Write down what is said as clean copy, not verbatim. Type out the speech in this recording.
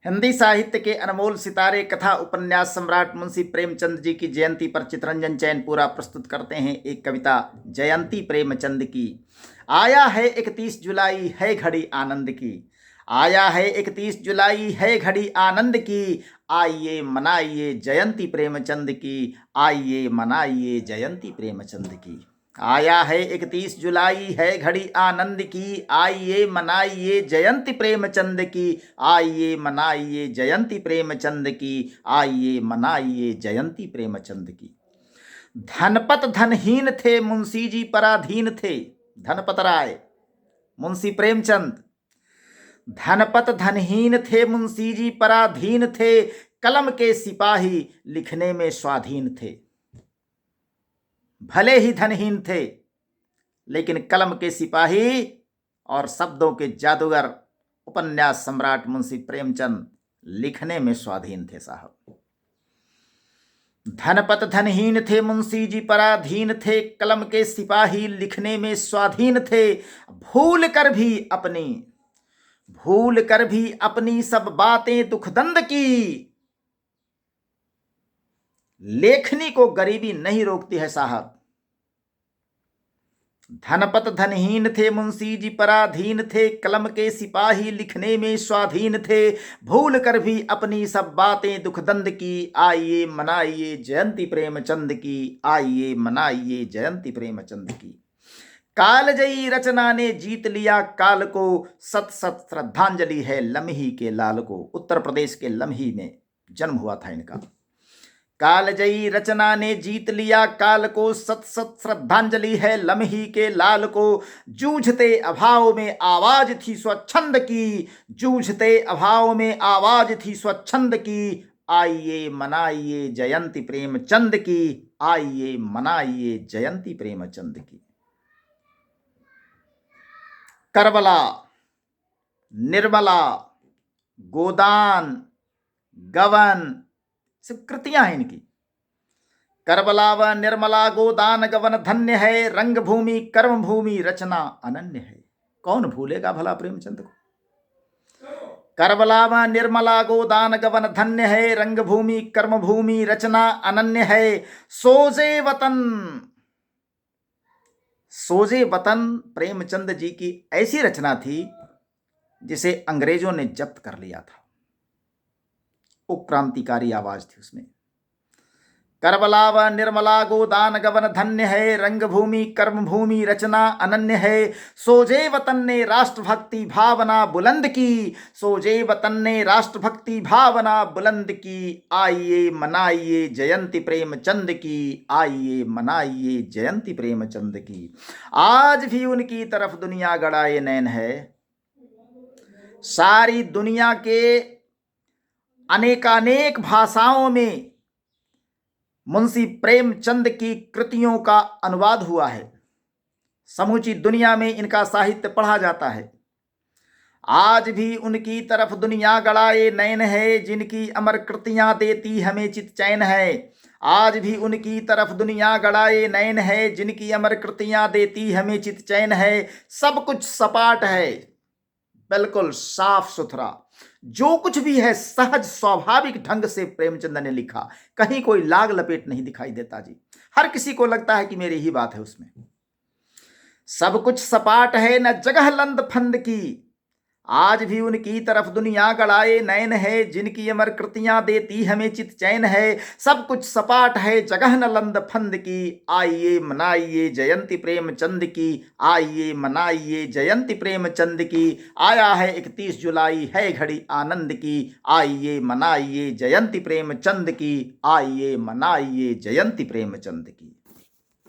हिंदी साहित्य के अनमोल सितारे कथा उपन्यास सम्राट मुंशी प्रेमचंद जी की जयंती पर चितरंजन चैनपुरा प्रस्तुत करते हैं एक कविता जयंती प्रेमचंद की। आया है 31 जुलाई है घड़ी आनंद की। आया है 31 जुलाई है घड़ी आनंद की। आइए मनाइए जयंती प्रेमचंद की। आइए मनाइए जयंती प्रेमचंद की। आया है 31 जुलाई है घड़ी आनंद की। आइए मनाइए जयंती प्रेमचंद की। आइए मनाइए जयंती प्रेमचंद की। आइए मनाइए जयंती प्रेमचंद की। धनपत धनहीन थे मुंशी जी पराधीन थे। धनपत राय मुंशी प्रेमचंद। धनपत धनहीन थे मुंशी जी पराधीन थे। कलम के सिपाही लिखने में स्वाधीन थे। भले ही धनहीन थे लेकिन कलम के सिपाही और शब्दों के जादूगर उपन्यास सम्राट मुंशी प्रेमचंद लिखने में स्वाधीन थे साहब। धनपत धनहीन थे मुंशी जी पराधीन थे। कलम के सिपाही लिखने में स्वाधीन थे। भूल कर भी अपनी सब बातें दुखदंड की। लेखनी को गरीबी नहीं रोकती है साहब। धनपत धनहीन थे मुंशी जी पराधीन थे। कलम के सिपाही लिखने में स्वाधीन थे। भूल कर भी अपनी सब बातें दुखदंड की। आइए मनाइए जयंती प्रेमचंद की। आइए मनाइए जयंती प्रेमचंद की। कालजयी रचना ने जीत लिया काल को। सत सत श्रद्धांजलि है लम्ही के लाल को। उत्तर प्रदेश के लम्ही में जन्म हुआ था इनका। कालजयी रचना ने जीत लिया काल को। सत सत श्रद्धांजलि है लम्ही के लाल को। जूझते अभाव में आवाज थी स्वच्छंद की। जूझते अभाव में आवाज थी स्वच्छंद की। आइए मनाइए जयंती प्रेमचंद की। आइए मनाइए जयंती प्रेमचंद की। करबला, निर्मला, गोदान, गवन सब कृतियां हैं इनकी। करबला व निर्मला गोदान गवन धन्य है। रंग भूमि कर्म भूमि रचना अनन्य है। कौन भूलेगा भला प्रेमचंद को। करबला व निर्मला गोदान गवन धन्य है। रंग भूमि कर्म भूमि रचना अनन्य है। सोजे वतन प्रेमचंद जी की ऐसी रचना थी जिसे अंग्रेजों ने जब्त कर लिया था। क्रांतिकारी आवाज थी उसमें। करबला व निर्मला गोदान गवन धन्य है। रंग भूमि कर्म भूमि रचना अनन्य है। सोजे वतन ने राष्ट्रभक्ति भावना बुलंद की। सोजे वतन ने राष्ट्रभक्ति भावना बुलंद की। आइए मनाइए जयंती प्रेमचंद की। आइए मनाइए जयंती प्रेमचंद की। आज भी उनकी तरफ दुनिया गड़ाए नैन है। सारी दुनिया के अनेकानेक भाषाओं में मुंशी प्रेमचंद की कृतियों का अनुवाद हुआ है। समूची दुनिया में इनका साहित्य पढ़ा जाता है। आज भी उनकी तरफ दुनिया गड़ाए नैन है। जिनकी अमर कृतियां देती हमें चित चैन है। आज भी उनकी तरफ दुनिया गड़ाए नैन है। जिनकी अमर कृतियां देती हमें चित चैन है। सब कुछ सपाट है बिल्कुल साफ सुथरा। जो कुछ भी है सहज स्वाभाविक ढंग से प्रेमचंद ने लिखा। कहीं कोई लाग लपेट नहीं दिखाई देता जी। हर किसी को लगता है कि मेरी ही बात है उसमें। सब कुछ सपाट है न जगह लंद फंद की। आज भी उनकी तरफ दुनिया गड़ाए नैन है। जिनकी अमर कृतियां देती हमें चित चैन है। सब कुछ सपाट है जगह न लंद फंद की। आइए मनाइए जयंती प्रेमचंद की। आइए मनाइए जयंती प्रेमचंद की। आया है 31 जुलाई है घड़ी आनंद की। आइए मनाइए जयंती प्रेमचंद की। आइए मनाइए जयंती प्रेमचंद की।